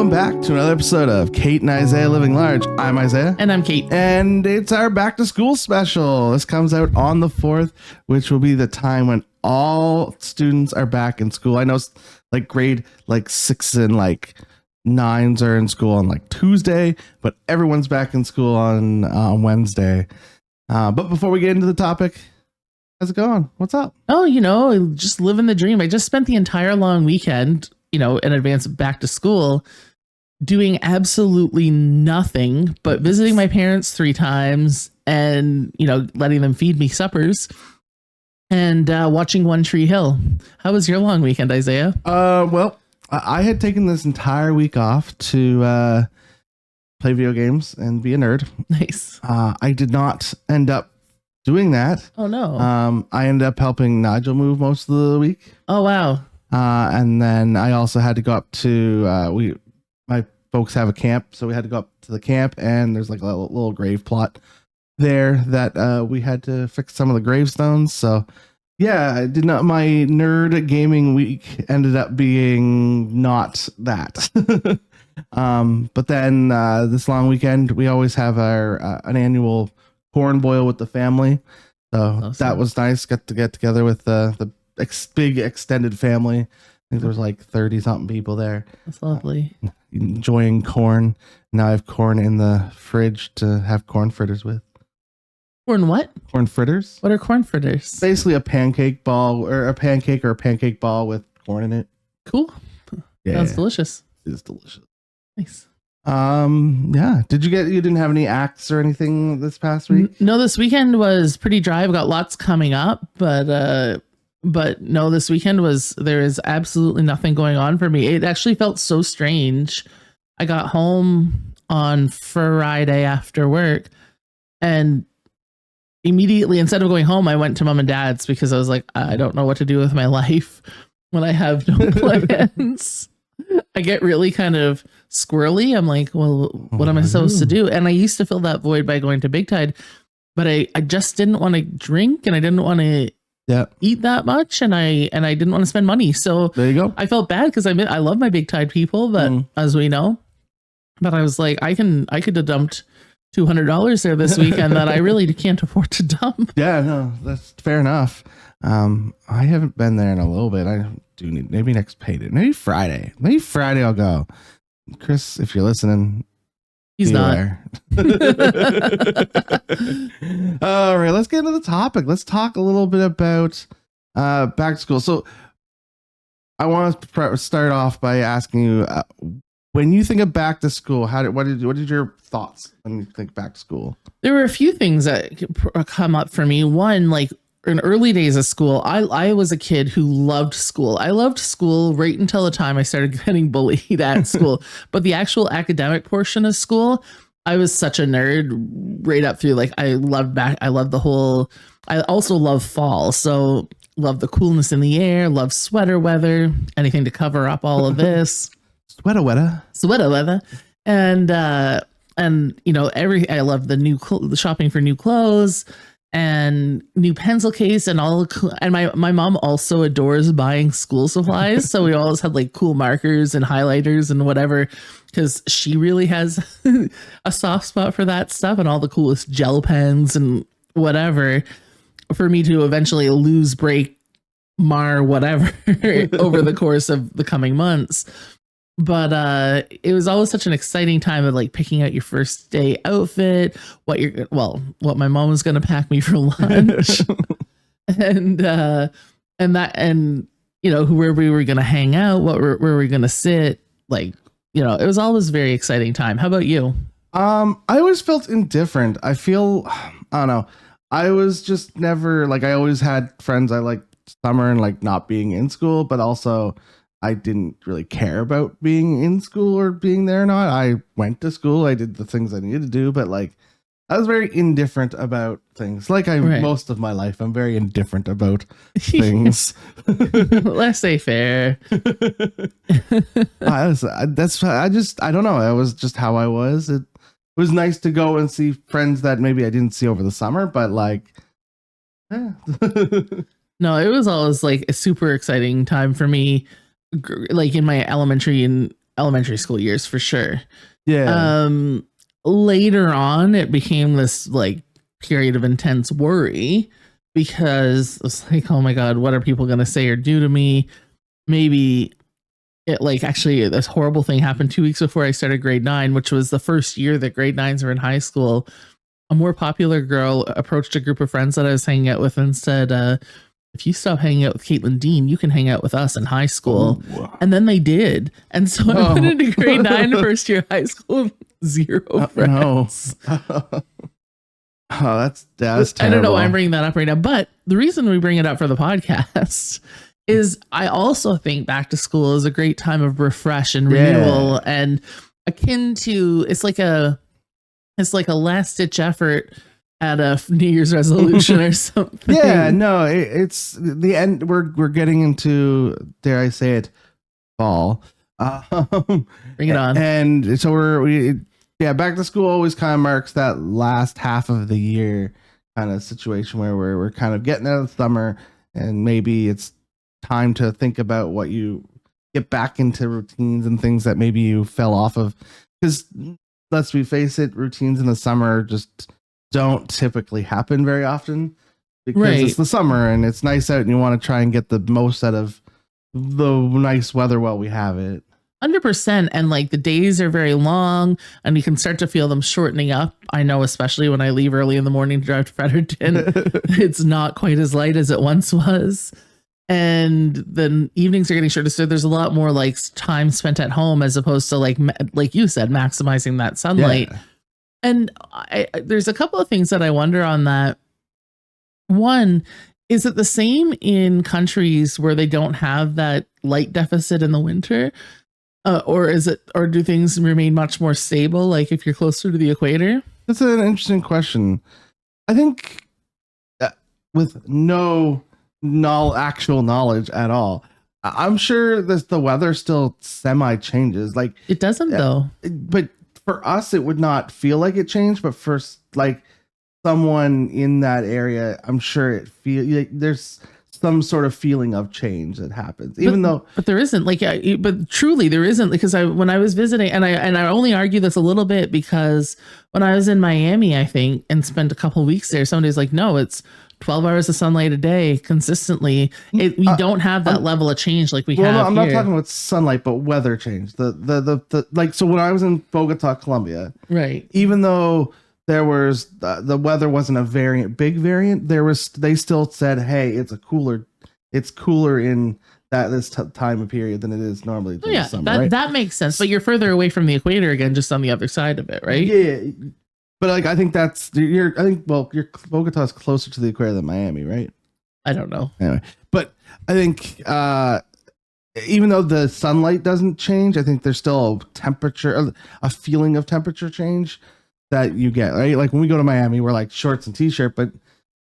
Welcome back to another episode of Kate and Isaiah Living Large. I'm Isaiah. And I'm Kate. And it's our back to school special. This comes out on the 4th, which will be the time when all students are back in school. I know like grade like 6 and like 9s are in school on like Tuesday, but everyone's back in school on Wednesday. But before we get into the topic, how's it going? What's up? Oh, just living the dream. I just spent the entire long weekend, in advance of back to school, doing absolutely nothing but visiting my parents 3 times and, letting them feed me suppers and watching One Tree Hill. How was your long weekend, Isaiah? Well, I had taken this entire week off to play video games and be a nerd. Nice. I did not end up doing that. Oh, no. I ended up helping Nigel move most of the week. Oh, wow. And then I also had to go up to my folks have a camp, so we had to go up to the camp, and there's like a little grave plot there that we had to fix some of the gravestones. So yeah, I did not. My nerd gaming week ended up being not that. But then this long weekend we always have our an annual corn boil with the family, so awesome. That was nice. Got to get together with the big extended family. I think there was like 30 something people there. That's lovely. Enjoying corn. Now I have corn in the fridge to have corn fritters with. Corn what? Corn fritters. What are corn fritters? Basically a pancake ball or a pancake ball with corn in it. Cool. Yeah. Sounds delicious. It is delicious. Nice. Yeah. You didn't have any acts or anything this past week? No, this weekend was pretty dry. I've got lots coming up, but no, this weekend there is absolutely nothing going on for me. It actually felt so strange. I got home on Friday after work, and immediately, instead of going home, I went to mom and dad's because I was like, I don't know what to do with my life when I have no plans. I get really kind of squirrely. I'm like, well, what am I supposed to do? And I used to fill that void by going to Big Tide, but I just didn't want to drink, and I didn't want to eat that much, and I didn't want to spend money. So there you go. I felt bad because I love my Big Tide people, but as we know, but I was like, I could have dumped $200 there this weekend that I really can't afford to dump. Yeah, no, that's fair enough. I haven't been there in a little bit. I do need, maybe next payday, maybe Friday I'll go. Chris, if you're listening, he's not. All right, let's get into the topic. Let's talk a little bit about back to school. So I want to start off by asking you, when you think of back to school, what did your thoughts when you think back to school? There were a few things that come up for me. One, like in early days of school, I was a kid who loved school. I loved school right until the time I started getting bullied at school. But the actual academic portion of school, I was such a nerd right up through. Like I also love fall. So love the coolness in the air, love sweater weather, anything to cover up all of this. Sweater weather. And I love the shopping for new clothes and new pencil case and my mom also adores buying school supplies. So we always had like cool markers and highlighters and whatever, because she really has a soft spot for that stuff and all the coolest gel pens and whatever for me to eventually lose, break, mar, whatever over the course of the coming months. But it was always such an exciting time of like picking out your first day outfit, what my mom was going to pack me for lunch and where we were going to hang out, where we were going to sit. Like, it was always a very exciting time. How about you? I always felt indifferent. I don't know. I was just never like, I always had friends. I liked summer and like not being in school, but also I didn't really care about being in school or being there or not. I went to school. I did the things I needed to do, but like I was very indifferent about things. Like most of my life, I'm very indifferent about things. Let's say fair. I don't know. That was just how I was. It was nice to go and see friends that maybe I didn't see over the summer, but like, yeah. No, it was always like a super exciting time for me. Like in my elementary and elementary school years for sure. Yeah. Later on, it became this like period of intense worry because it's like, oh my God, what are people going to say or do to me? Maybe it like actually this horrible thing happened 2 weeks before I started grade 9, which was the first year that grade 9s were in high school. A more popular girl approached a group of friends that I was hanging out with and said, if you stop hanging out with Caitlin Dean, you can hang out with us in high school. Oh. And then they did. And so I went into grade 9, first year of high school, zero friends. No. Oh, that's terrible. I don't know why I'm bringing that up right now, but the reason we bring it up for the podcast is I also think back to school is a great time of refresh and renewal and akin to it's like a last ditch effort at a New Year's resolution or something. Yeah, no, it's the end. We're getting into, dare I say it, fall. Bring it on. And so back to school always kind of marks that last half of the year kind of situation where we're kind of getting out of summer and maybe it's time to think about what you get back into routines and things that maybe you fell off of. Because let's face it, routines in the summer just don't typically happen very often because it's the summer and it's nice out and you want to try and get the most out of the nice weather while we have it. 100%. And like the days are very long and you can start to feel them shortening up. I know, especially when I leave early in the morning to drive to Fredericton, it's not quite as light as it once was. And the evenings are getting shorter. So there's a lot more like time spent at home as opposed to like you said, maximizing that sunlight. Yeah. And there's a couple of things that I wonder on that. One, is it the same in countries where they don't have that light deficit in the winter? Or do things remain much more stable? Like if you're closer to the equator? That's an interesting question. I think with no actual knowledge at all, I'm sure the weather still semi changes. Like it doesn't though. But for us, it would not feel like it changed. But for like someone in that area, I'm sure it there's some sort of feeling of change that happens, but there isn't but truly there isn't, because when I was visiting and I only argue this a little bit because when I was in Miami, I think, and spent a couple of weeks there, somebody's like, no, it's 12 hours of sunlight a day consistently. We don't have that level of change like we have. No, I'm here. not talking about sunlight, but weather change. The like, so when I was in Bogota, Colombia, right, even though there was the weather wasn't a big variant. They still said, hey, it's cooler in this time of period than it is normally. Yeah, summer, right? That makes sense. But you're further away from the equator again, just on the other side of it, right? Yeah, but like I think Bogota is closer to the equator than Miami, right? I don't know. Anyway, but I think even though the sunlight doesn't change, I think there's still a feeling of temperature change that you get, right? Like when we go to Miami, we're like shorts and t-shirt, but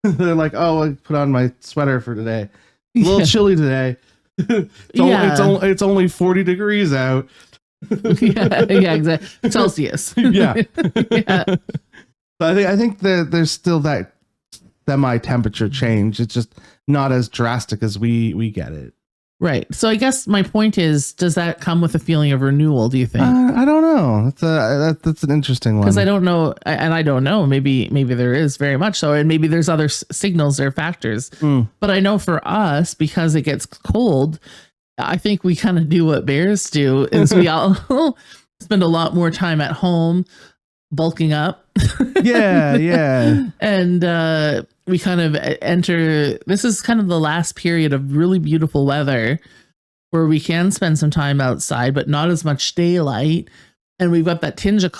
they're like, oh, I put on my sweater for today. A little chilly today. It's only 40 degrees out. yeah, exactly. Celsius. Yeah. Yeah. So I think that there's still that semi-temperature change. It's just not as drastic as we get it. Right. So I guess my point is, does that come with a feeling of renewal, do you think? I don't know. That's an interesting one. Because I don't know. And I don't know. Maybe there is very much so. And maybe there's other signals or factors. But I know for us, because it gets cold, I think we kind of do what bears do, is we all spend a lot more time at home bulking up. Yeah. And we kind of enter, this is kind of the last period of really beautiful weather where we can spend some time outside, but not as much daylight. And we've got that tinge of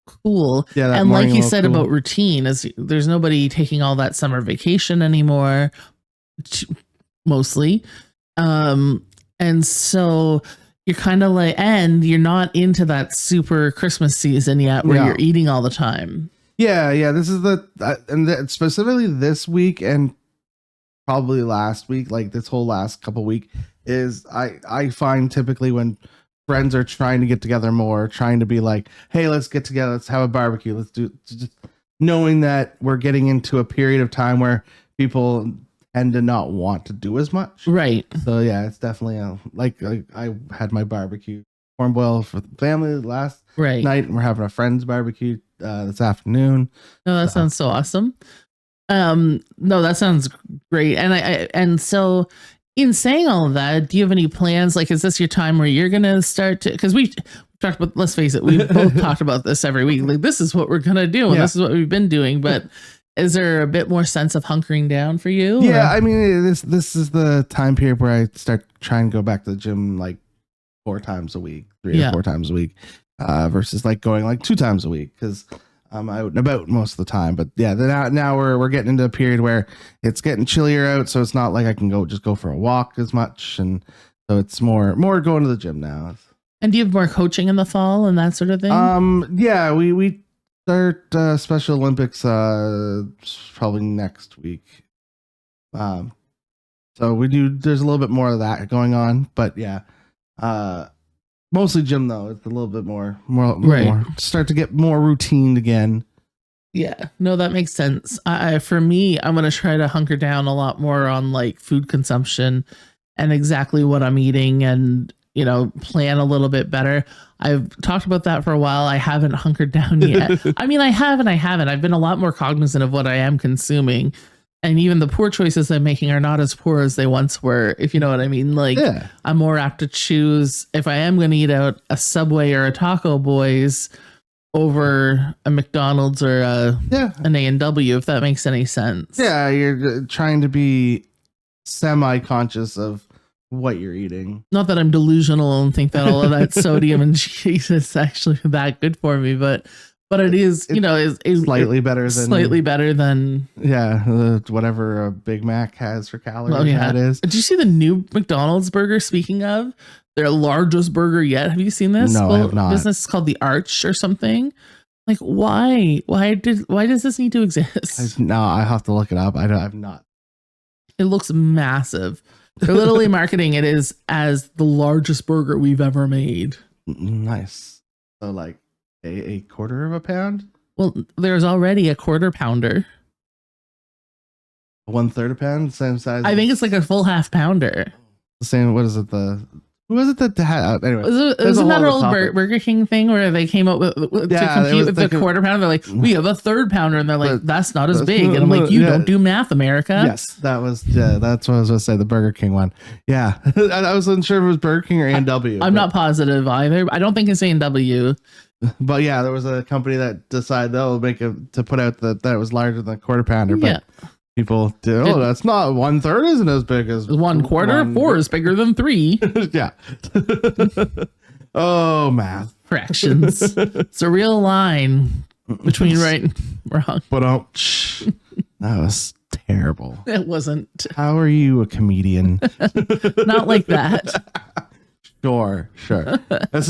cool. Yeah, and like you said about routine, is there's nobody taking all that summer vacation anymore, mostly. And so you're kind of like, and you're not into that super Christmas season yet where you're eating all the time. Yeah. This is specifically this week and probably last week, like this whole last couple week, is I find typically when friends are trying to get together more, trying to be like, hey, let's get together, let's have a barbecue, let's do, just knowing that we're getting into a period of time where people tend to not want to do as much. Right. So yeah, it's definitely like I had my barbecue corn boil for the family last Right. night, and we're having a friend's barbecue this afternoon. No, that sounds so awesome. No, that sounds great. And so in saying all of that, do you have any plans? Like, is this your time where you're gonna start to, because we talked about, let's face it, we've both talked about this every week. Like, this is what we're gonna do, and this is what we've been doing. But is there a bit more sense of hunkering down for you? Yeah, I mean, this is the time period where I start trying to go back to the gym like 4 times a week, 3 or 4 times a week, versus like going like 2 times a week, because I'm out and about most of the time. But yeah, now we're getting into a period where it's getting chillier out, so it's not like I can go for a walk as much, and so it's more going to the gym now. And do you have more coaching in the fall and that sort of thing? Yeah, we start Special Olympics probably next week. So there's a little bit more of that going on, but yeah, mostly gym though. It's a little bit more start to get more routine again. Yeah, no, that makes sense. For me, I'm going to try to hunker down a lot more on like food consumption and exactly what I'm eating, and plan a little bit better. I've talked about that for a while. I haven't hunkered down yet. I mean, I haven't. I've been a lot more cognizant of what I am consuming. And even the poor choices I'm making are not as poor as they once were, if you know what I mean. Like, I'm more apt to choose, if I am going to eat out, a Subway or a Taco Boys over a McDonald's or an A&W, if that makes any sense. Yeah, you're trying to be semi-conscious of what you're eating. Not that I'm delusional and think that all of that sodium and cheese is actually that good for me, but it is, is slightly better than whatever a Big Mac has for calories. Oh, yeah. That is. Did you see the new McDonald's burger? Speaking of their largest burger yet, have you seen this? No, I have not. Business is called the Arch or something. Like, why does this need to exist? No, I have to look it up. I've not. It looks massive. They're literally marketing it as the largest burger we've ever made. Nice. So like a quarter of a pound? Well, there's already a quarter pounder. 1/3 a pound, same size. I think it's like a full half pounder. The same. What is it? Who was it that had? Anyway, isn't that old Burger King thing where they came up with to compete with the quarter pounder? They're like, we have a 1/3 pounder, and they're like, that's not as big. And I'm like, you don't do math, America. Yes, that's what I was going to say. The Burger King one. Yeah, I wasn't sure if it was Burger King or A&W. I'm not positive either. I don't think it's A&W. But yeah, there was a company that decided to put out that it was larger than a quarter pounder. But people do. Oh, that's not 1/3 isn't as big as 1/4. 4 is bigger than 3. Yeah. Oh, math. Fractions. It's a real line between right and wrong. But that was terrible. It wasn't. How are you a comedian? Not like that. Sure. This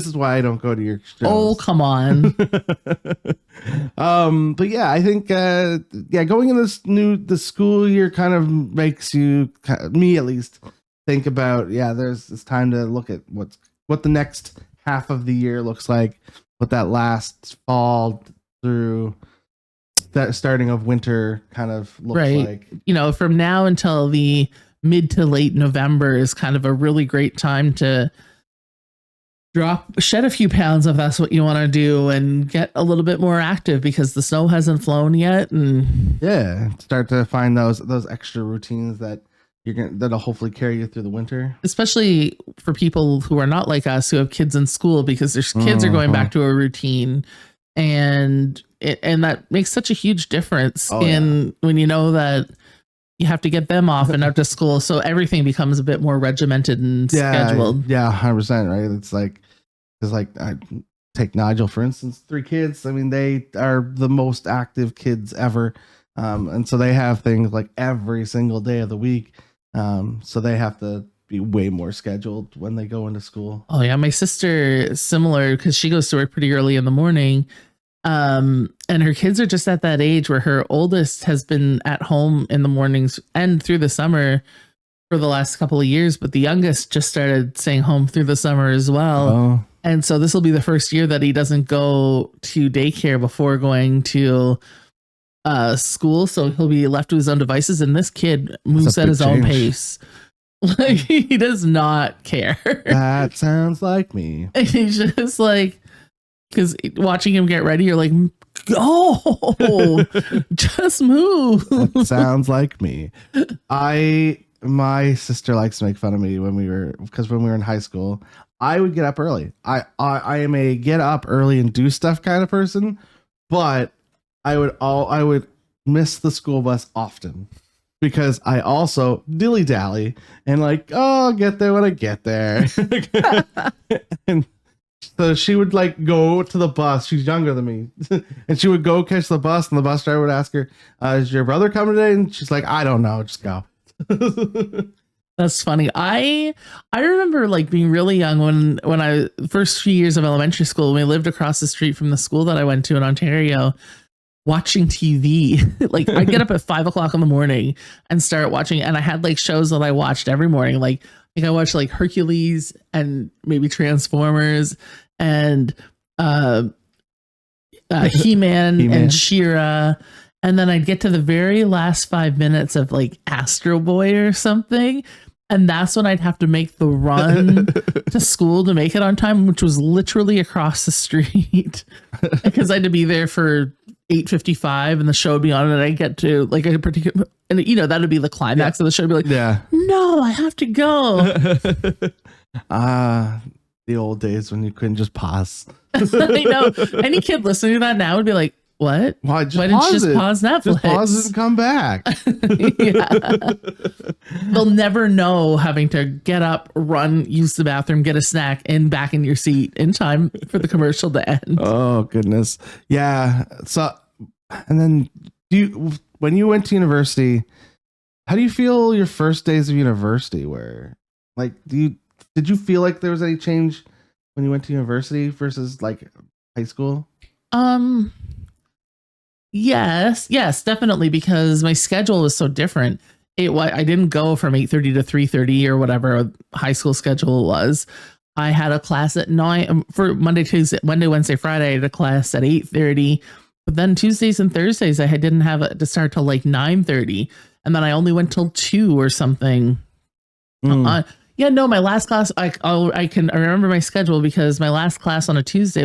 is why I don't go to your shows. Oh, come on. But yeah, I think going in the school year kind of makes me at least think about it's time to look at what the next half of the year looks like, what that last fall through that starting of winter kind of looks like. From now until the mid to late November is kind of a really great time to shed a few pounds if that's what you want to do, and get a little bit more active because the snow hasn't flown yet, and start to find those extra routines that'll hopefully carry you through the winter, especially for people who are not like us, who have kids in school, because their kids are going back to a routine, and that makes such a huge difference when you know that you have to get them off and out to school, so everything becomes a bit more regimented and scheduled. Yeah, 100%. Right. It's like I take Nigel for instance. 3 kids. I mean, they are the most active kids ever, and so they have things like every single day of the week. So they have to be way more scheduled when they go into school. Oh yeah, my sister is similar because she goes to work pretty early in the morning. And her kids are just at that age where her oldest has been at home in the mornings and through the summer for the last couple of years, but the youngest just started staying home through the summer as well. Oh. And so this will be the first year that he doesn't go to daycare before going to school. So he'll be left to his own devices. And this kid moves at his own pace. Like he does not care. That sounds like me. And he's just like, because watching him get ready, you're like, go, just move. That sounds like me. My sister likes to make fun of me when we were in high school. I would get up early. I am a get up early and do stuff kind of person, but I would miss the school bus often because I also dilly dally and like, oh, I'll get there when I get there. And so she would like go to the bus. She's younger than me, and she would go catch the bus, and the bus driver would ask her, "Is your brother coming today?" And she's like, "I don't know, just go." That's funny. I remember like being really young when I first few years of elementary school, when we lived across the street from the school that I went to in Ontario, watching TV. Like I'd get up at 5 o'clock in the morning and start watching, and I had like shows that I watched every morning. Like I think I watched like Hercules and maybe Transformers and He-Man and She-Ra. And then I'd get to the very last 5 minutes of like Astro Boy or something. And that's when I'd have to make the run to school to make it on time, which was literally across the street because I had to be there for 8:55 and the show would be on and I get to like a particular, and you know, that would be the climax of the show. I'd be like, no, I have to go. The old days when you couldn't just pause. I know. Any kid listening to that now would be like, what? Why didn't you just pause Netflix? Just pause it and come back. Yeah. They'll never know having to get up, run, use the bathroom, get a snack, and back in your seat in time for the commercial to end. Oh, goodness. Yeah. So, and then when you went to university, how do you feel your first days of university were? Like, did you feel like there was any change when you went to university versus like high school? Yes, definitely, because my schedule was so different. I didn't go from 8:30 to 3:30 or whatever high school schedule was. I had a class at 9 for Monday, Wednesday, Friday. I had a class at 8:30, but then Tuesdays and Thursdays I didn't have it to start till like 9:30, and then I only went till 2 or something. My last class I remember my schedule because my last class on a Tuesday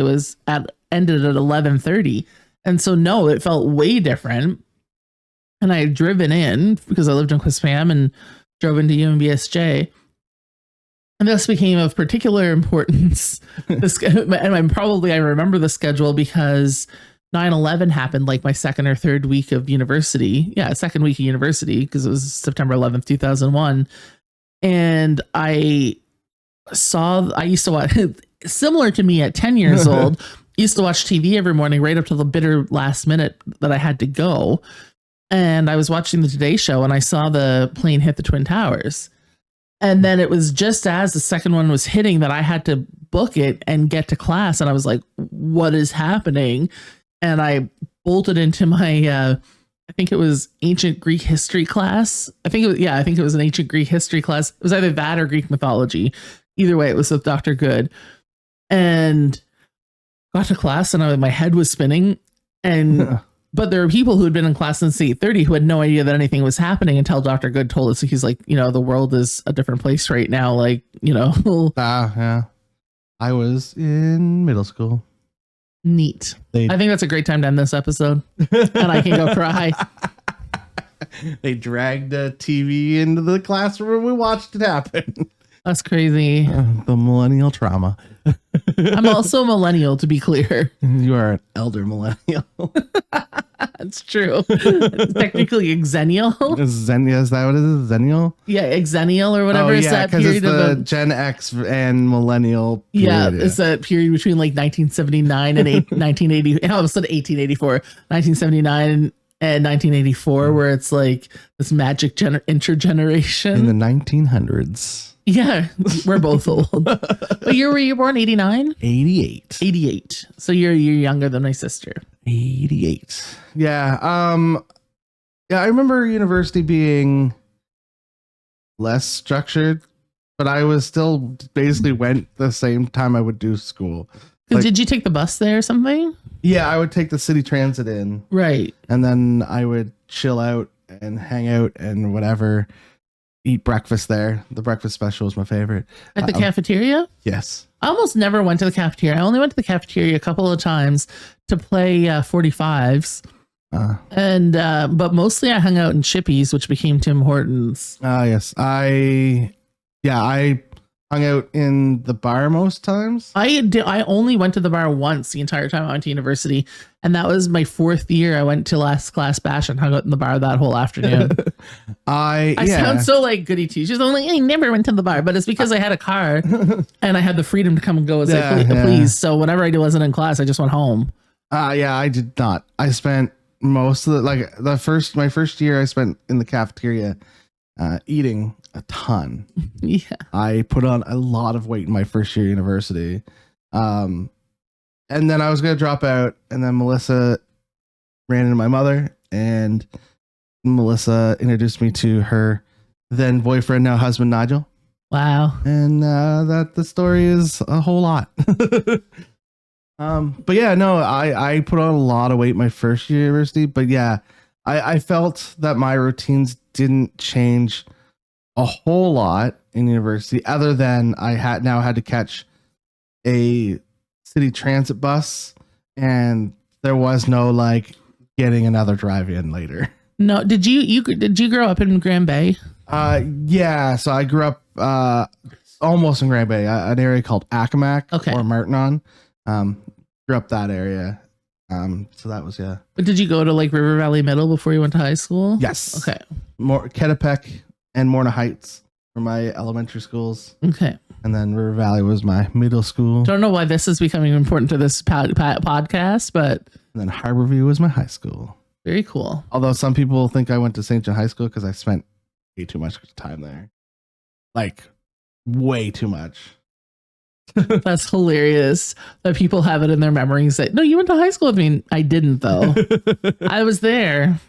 ended at 11:30. And so, no, it felt way different. And I had driven in because I lived in Quispam and drove into UMBSJ. And this became of particular importance. And I remember the schedule because 9/11 happened like my second or third week of university. Yeah, second week of university because it was September 11th, 2001. And I used to watch, similar to me at 10 years old, used to watch TV every morning right up to the bitter last minute that I had to go. And I was watching the Today Show and I saw the plane hit the Twin Towers. And then it was just as the second one was hitting that I had to book it and get to class. And I was like, what is happening? And I bolted into my, I think it was ancient Greek history class. I think it was an ancient Greek history class. It was either that or Greek mythology. Either way, it was with Dr. Good. And got to class and my head was spinning. But there were people who had been in class since 8:30 who had no idea that anything was happening until Dr. Good told us. He's like, the world is a different place right now. Like, Yeah. I was in middle school. Neat. I think that's a great time to end this episode. And I can go cry. They dragged a TV into the classroom and we watched it happen. That's crazy. The millennial trauma. I'm also a millennial, to be clear. You are an elder millennial. That's true. It's technically exennial. Is that what it is? Xennial? Yeah, exennial or whatever. Oh, It's yeah, that period it's the of Gen X and millennial period. Yeah, it's that period between like 1979 and 1980. I almost said 1884. 1979 and 1984, where it's like this magic intergeneration. In the 1900s. Yeah, we're both old. What year were you born? 89? 88. 88. So you're younger than my sister. 88. Yeah. I remember university being less structured, but I was still basically went the same time I would do school. Did you take the bus there or something? Yeah, I would take the city transit in. Right. And then I would chill out and hang out and whatever. eat breakfast there. The breakfast special was my favorite. At the cafeteria? Yes. I almost never went to the cafeteria. I only went to the cafeteria a couple of times to play 45s. But mostly I hung out in Chippies, which became Tim Hortons. Yes. I hung out in the bar most times. I only went to the bar once the entire time I went to university, and that was my 4th year. I went to last class bash and hung out in the bar that whole afternoon. I sound so like goody two shoes. I'm like, I never went to the bar, but it's because I had a car and I had the freedom to come and go as I please. So whenever I wasn't in class, I just went home. I did not. I spent most of my first year I spent in the cafeteria eating a ton. Yeah. I put on a lot of weight in my first year of university. And then I was going to drop out, and then Melissa ran into my mother, and Melissa introduced me to her then boyfriend, now husband, Nigel. Wow. And that the story is a whole lot. But yeah, no, I put on a lot of weight my first year of university, but yeah, I felt that my routines didn't change a whole lot in university, other than I had to catch a city transit bus, and there was no like getting another drive in later. No, did you grow up in Grand Bay? Yeah, so I grew up almost in Grand Bay, an area called ABack or Martinon. Grew up that area. So that was But did you go to like River Valley Middle before you went to high school? Yes. Okay. More Ketapek and Morna Heights were my elementary schools. Okay. And then River Valley was my middle school. Don't know why this is becoming important to this podcast, but. And then Harborview was my high school. Very cool. Although some people think I went to St. John High School because I spent way too much time there. Like, way too much. That's hilarious that people have it in their memories that, no, you went to high school with me. I didn't, though. I was there.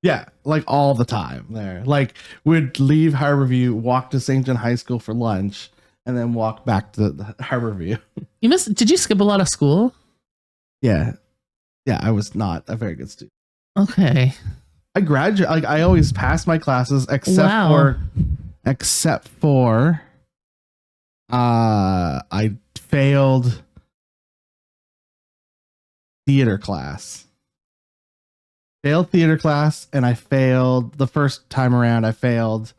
Yeah, like all the time there. Like, we'd leave Harborview, walk to St. John High School for lunch, and then walk back to the Harborview. Did you skip a lot of school? Yeah. Yeah, I was not a very good student. Okay. I graduated. Like, I always passed my classes except for I failed theater class. Failed theater class, and I failed the first time around. I failed.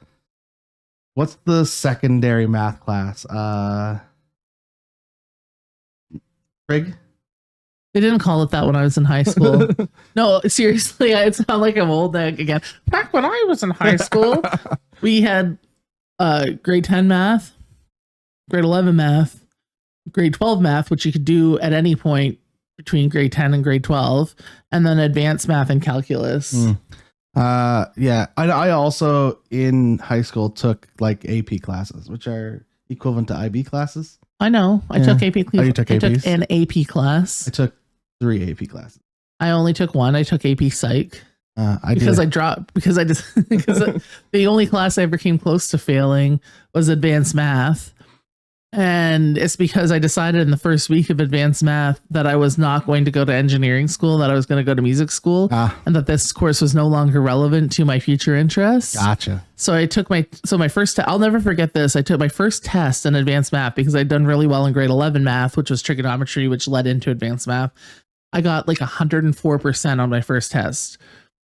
What's the secondary math class? Trig? They didn't call it that when I was in high school. No, seriously, it sounds like I'm old again. Back when I was in high school, we had grade 10 math, grade 11 math, grade 12 math, which you could do at any point between grade 10 and grade 12, and then advanced math and calculus. Yeah. I also in high school took like AP classes, which are equivalent to IB classes. I know. I took AP. Oh, you took APs? I took an AP class. I took 3 AP classes. I only took one. I took AP Psych. Because the only class I ever came close to failing was advanced math. And it's because I decided in the first week of advanced math that I was not going to go to engineering school, that I was going to go to music school, and that this course was no longer relevant to my future interests. Gotcha. So I took my first, I'll never forget this. I took my first test in advanced math because I'd done really well in grade 11 math, which was trigonometry, which led into advanced math. I got like 104% on my first test.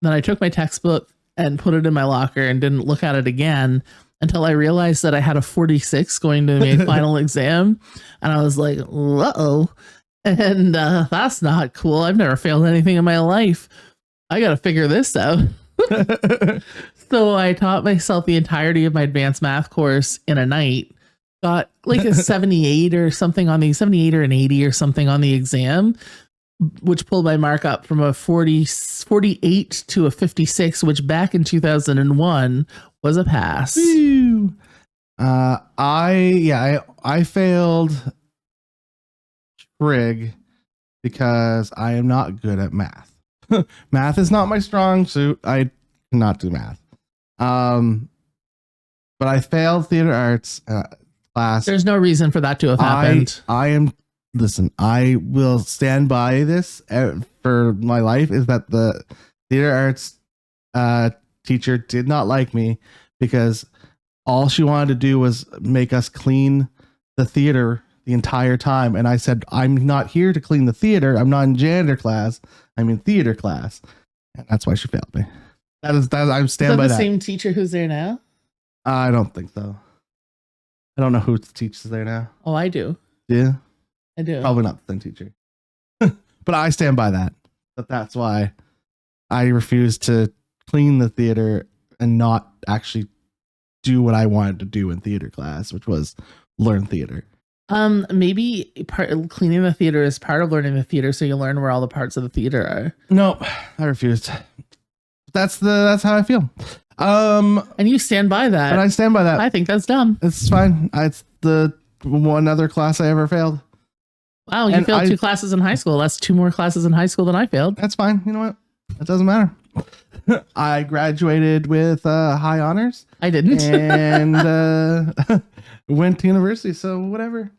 Then I took my textbook and put it in my locker and didn't look at it again until I realized that I had a 46 going to my final exam. And I was like, uh-oh. And that's not cool. I've never failed anything in my life. I got to figure this out. So I taught myself the entirety of my advanced math course in a night. Got like a 78 or something on the 78 or an 80 or something on the exam, which pulled my mark up from a 48 to a 56, which back in 2001 was a pass. I failed trig because I am not good at math. Math is not my strong suit. I cannot do math. But I failed theater arts class. There's no reason for that to have happened. Listen, I will stand by this for my life, is that the theater arts teacher did not like me because all she wanted to do was make us clean the theater the entire time. And I said, I'm not here to clean the theater. I'm not in janitor class. I'm in theater class. And that's why she failed me. I'm stand by the that. Same teacher who's there now? I don't think so. I don't know who teaches there now. Oh, I do. Yeah. I do. Probably not the same teacher. But I stand by that. But that's why I refuse to clean the theater and not actually do what I wanted to do in theater class, which was learn theater. Maybe cleaning the theater is part of learning the theater, so you learn where all the parts of the theater are. No, I refused. That's how I feel. And you stand by that. And I stand by that. I think that's dumb. It's fine. It's the one other class I ever failed. Wow, you failed 2 classes in high school. That's 2 more classes in high school than I failed. That's fine. You know what? It doesn't matter. I graduated with high honors. I didn't. And went to university, so whatever.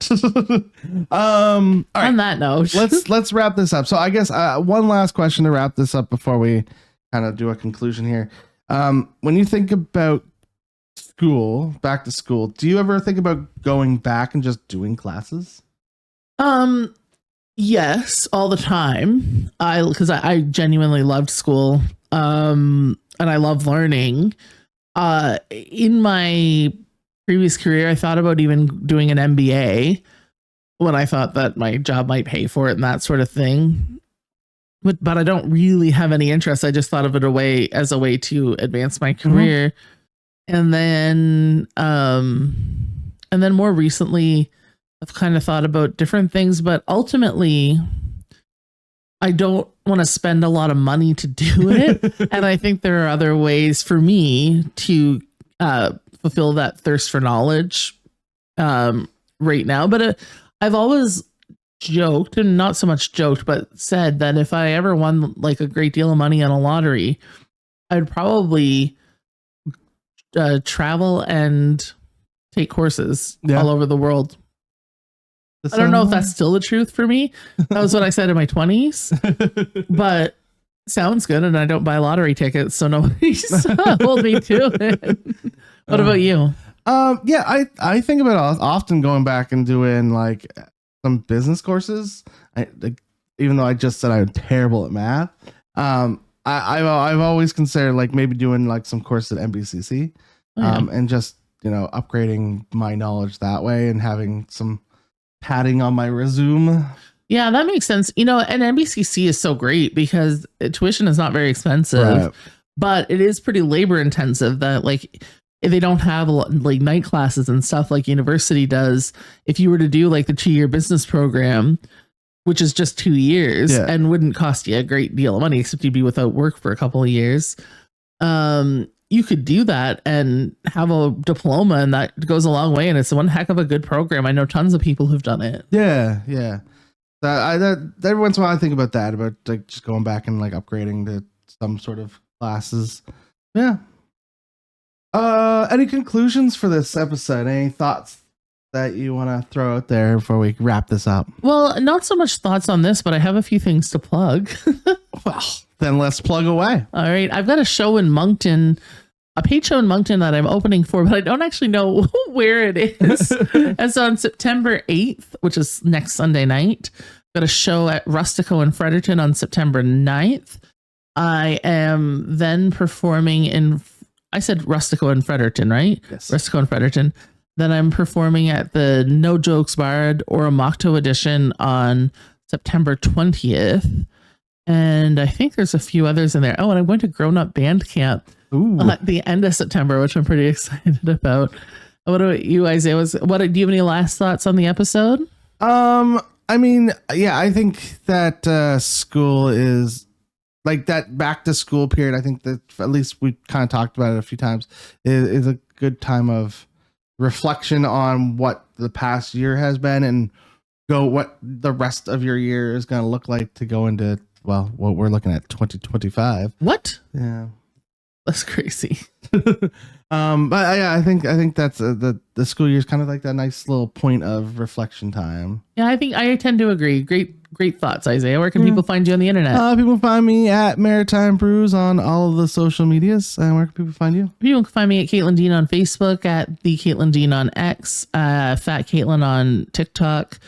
All right. On that note, let's wrap this up. So I guess one last question to wrap this up before we kind of do a conclusion here. When you think about school, back to school, do you ever think about going back and just doing classes? Yes, all the time. Because I genuinely loved school. And I love learning. In my previous career, I thought about even doing an MBA when I thought that my job might pay for it and that sort of thing. But I don't really have any interest. I just thought of it as a way to advance my career. Mm-hmm. And then more recently, I've kind of thought about different things, but ultimately I don't want to spend a lot of money to do it. And I think there are other ways for me to fulfill that thirst for knowledge right now. But I've always joked, and not so much joked, but said that if I ever won like a great deal of money on a lottery, I'd probably travel and take courses all over the world. I don't know if that's still the truth for me. That was what I said in my 20s, but sounds good. And I don't buy lottery tickets, so nobody's hold me to it. What about you? Yeah, I think about often going back and doing like some business courses. Even though I just said I'm terrible at math, I've always considered like maybe doing like some course at NBCC, and just upgrading my knowledge that way and having some padding on my resume. Yeah, that makes sense. And NBCC is so great because tuition is not very expensive, but it is pretty labor intensive. That like they don't have like night classes and stuff like university does. If you were to do like the 2-year business program, which is just 2 years and wouldn't cost you a great deal of money, except you'd be without work for a couple of years. You could do that and have a diploma, and that goes a long way. And it's one heck of a good program. I know tons of people who've done it. Yeah. That every once in a while I think about that, about like just going back and like upgrading to some sort of classes. Yeah. Any conclusions for this episode? Any thoughts that you want to throw out there before we wrap this up? Well, not so much thoughts on this, but I have a few things to plug. Well, then let's plug away. All right. I've got a show in Moncton, a paid show in Moncton that I'm opening for, but I don't actually know where it is. And so on September 8th, which is next Sunday night, I've got a show at Rustico in Fredericton on September 9th. I am then performing I said Rustico in Fredericton, right? Yes. Rustico in Fredericton. Then I'm performing at the No Jokes Barred or a Mocto edition on September 20th. And I think there's a few others in there. Oh, and I'm going to Grown Up Band Camp at the end of September, which I'm pretty excited about. What about you, Isaiah? Do you have any last thoughts on the episode? I mean, yeah, I think that school is like that back to school period. I think that at least we kind of talked about it a few times is a good time of reflection on what the past year has been and what the rest of your year is going to look like to go into, well, what we're looking at 2025. What? Yeah. That's crazy. But yeah, I think that's the school year is kind of like that nice little point of reflection time. Yeah, I tend to agree. Great great thoughts, Isaiah. Where can people find you on the internet? People find me at Maritime Brews on all of the social medias. And where can people find you? People can find me at Caitlin Dean on Facebook, at the Caitlin Dean on X, Fat Caitlin on TikTok,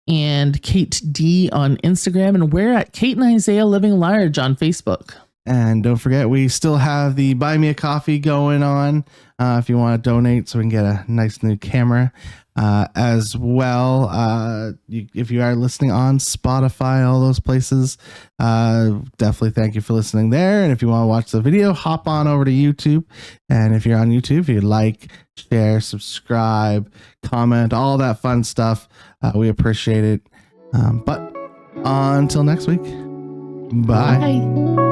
and Kate D on Instagram. And we're at Kate and Isaiah Living Large on Facebook. And don't forget, we still have the Buy Me a Coffee going on if you want to donate so we can get a nice new camera as well. If you are listening on Spotify, all those places, definitely thank you for listening there. And if you want to watch the video, hop on over to YouTube. And if you're on YouTube, if you like, share, subscribe, comment, all that fun stuff, we appreciate it. But until next week, bye. Bye.